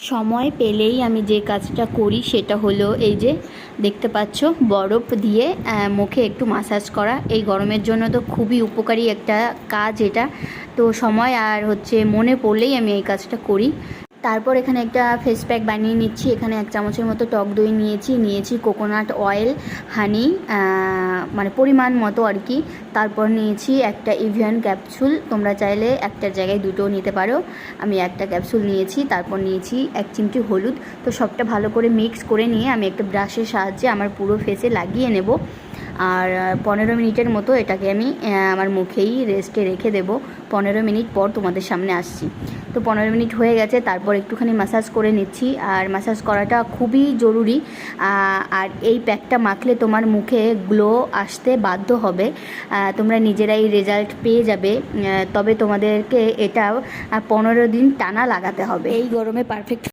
সময় পেলেই আমি যে কাজটা করি সেটা হলো এই যে দেখতে পাচ্ছ বরফ দিয়ে মুখে একটু মাসাজ করা। এই গরমের জন্য তো খুবই উপকারী একটা কাজ এটা। তো সময় আর হচ্ছে মনে পড়লেই আমি এই কাজটা করি। তারপর এখানে একটা ফেস প্যাক বানিয়ে নিচ্ছি। এখানে 1 চামচের মতো টক দই নিয়েছি কোকোনাট অয়েল, হানি মানে পরিমাণ মতো আর কি। তারপর নিয়েছি একটা এভিয়ান ক্যাপসুল, তোমরা চাইলে একটার জায়গায় দুটোও নিতে পারো। আমি একটা ক্যাপসুল নিয়েছি। তারপর নিয়েছি 1 চিমটি হলুদ। তো সবটা ভালো করে মিক্স করে নিয়ে আমি একটা ব্রাশের সাহায্যে আমার পুরো ফেসে লাগিয়ে নেব। আর 15 মিনিটের মতো এটাকে আমি আমার মুখেই রেস্টে রেখে দেব। 15 মিনিট পর তোমাদের সামনে আসছি। তো 15 মিনিট হয়ে গেছে। তারপর একটুখানি ম্যাসাজ করে নিচ্ছি। আর ম্যাসাজ করাটা খুবই জরুরি। আর এই প্যাকটা মাখলে তোমার মুখে গ্লো আসতে বাধ্য হবে। তোমরা নিজেরাই রেজাল্ট পেয়ে যাবে। তবে তোমাদেরকে এটা 15 দিন টানা লাগাতে হবে। এই গরমে পারফেক্ট